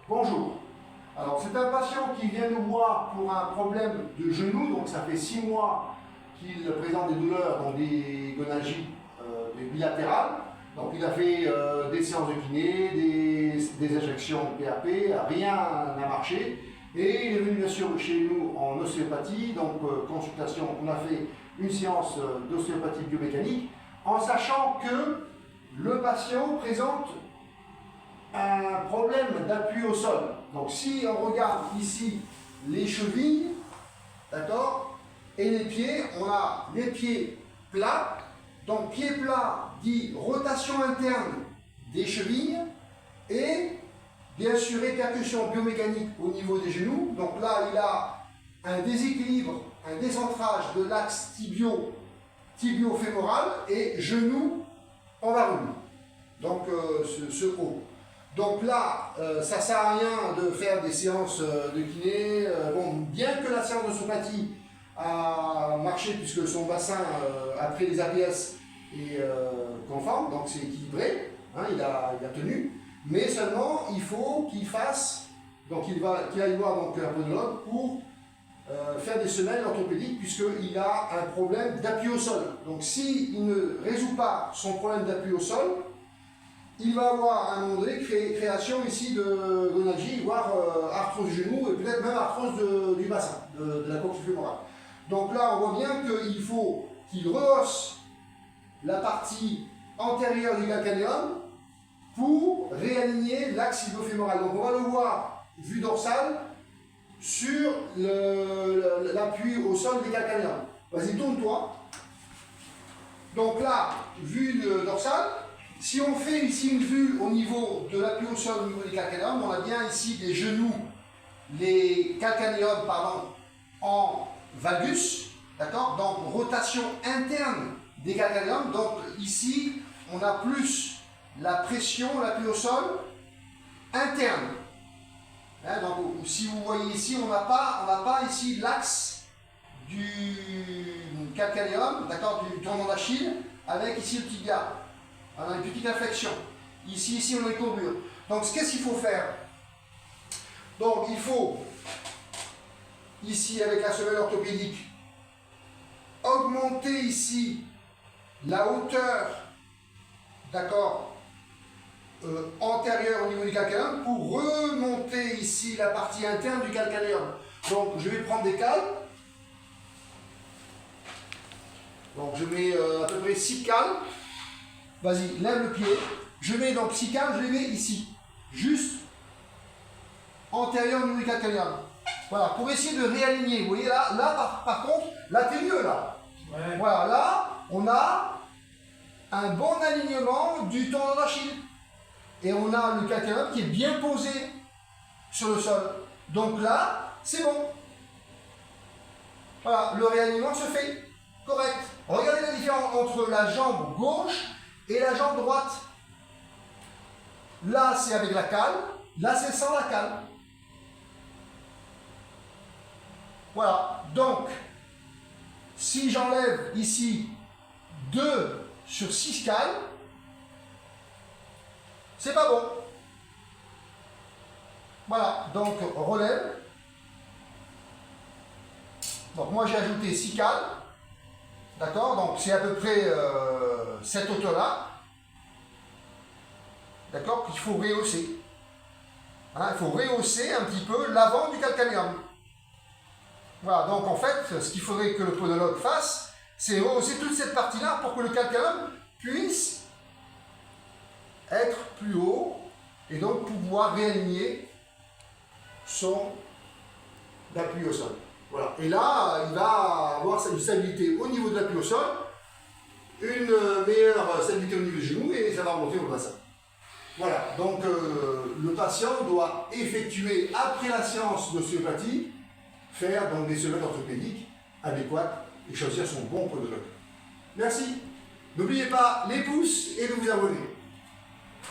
Bonjour. Alors c'est un patient qui vient nous voir pour un problème de genou, donc ça fait 6 mois qu'il présente des douleurs, donc des gonalgies bilatérales. Donc il a fait des séances de kiné, des injections PAP, rien n'a marché. Et il est venu bien sûr chez nous en ostéopathie, donc consultation, on a fait une séance d'ostéopathie biomécanique, en sachant que le patient présente un problème d'appui au sol. Donc si on regarde ici les chevilles, d'accord, et les pieds, on a les pieds plats. Donc pied plat dit rotation interne des chevilles et bien sûr répercussion biomécanique au niveau des genoux. Donc là il a un déséquilibre, un décentrage de l'axe tibio-fémoral et genou en varus. Donc ce haut. Donc là, ça ne sert à rien de faire des séances de kiné. Bon, bien que la séance d'ostéopathie a marché puisque son bassin, après les APS, est conforme, donc c'est équilibré, hein, il a tenu. Mais seulement, il faut qu'il fasse, donc qu'il aille voir donc, un podologue pour faire des semelles orthopédiques puisqu'il a un problème d'appui au sol. Donc s'il ne résout pas son problème d'appui au sol, il va avoir à un moment donné création ici de gonalgie, voire arthrose du genou et peut-être même arthrose du bassin, de la coxe fémorale. Donc là, on voit bien qu'il faut qu'il rehausse la partie antérieure du calcanéum pour réaligner l'axe tibio-fémoral. Donc on va le voir, vue dorsale, sur l'appui au sol des calcanéums. Vas-y, tourne-toi. Donc là, vue dorsale. Si on fait ici une vue au niveau de l'appui au sol, au niveau des calcanéums, on a bien ici les genoux, les calcanéums, pardon, en valgus, d'accord? Donc rotation interne des calcanéums. Donc ici, on a plus la pression, l'appui au sol interne. Hein, donc si vous voyez ici, on n'a pas ici l'axe du calcanéum, d'accord, du tendon d'Achille, avec ici le tibia. On a une petite inflexion. Ici, on a une courbure. Donc, qu'est-ce qu'il faut faire? Donc, il faut, ici, avec la semelle orthopédique, augmenter ici la hauteur, d'accord, antérieure au niveau du calcanéum pour remonter ici la partie interne du calcanéum. Donc, je vais prendre des cales. Donc, je mets à peu près 6 cales. Vas-y, lève le pied. Je mets donc 6 cales, je les mets ici. Juste antérieur au niveau du calcanéum. Voilà, pour essayer de réaligner. Vous voyez là par contre, là t'es mieux là. Ouais. Voilà, là, on a un bon alignement du tendon d'Achille. Et on a le calcanéum qui est bien posé sur le sol. Donc là, c'est bon. Voilà, le réalignement se fait. Correct. Regardez la différence entre la jambe gauche et la jambe droite. Là, c'est avec la cale. Là, c'est sans la cale. Voilà. Donc, si j'enlève ici 2 sur 6 cales, c'est pas bon. Voilà. Donc, relève. Donc, moi, j'ai ajouté 6 cales. D'accord? Donc, c'est à peu près cette hauteur-là. D'accord? Qu'il faut rehausser. Hein, il faut rehausser un petit peu l'avant du calcanéum. Voilà. Donc, en fait, ce qu'il faudrait que le podologue fasse, c'est rehausser toute cette partie-là pour que le calcanéum puisse être plus haut et donc pouvoir réaligner son appui au sol. Voilà. Et là, il va avoir une stabilité au niveau de l'appui au sol, une meilleure stabilité au niveau du genou et ça va remonter au bassin. Voilà, donc le patient doit effectuer, après la séance d'ostéopathie, faire donc des semelles orthopédiques adéquates et choisir son bon podologue. Merci. N'oubliez pas les pouces et de vous abonner.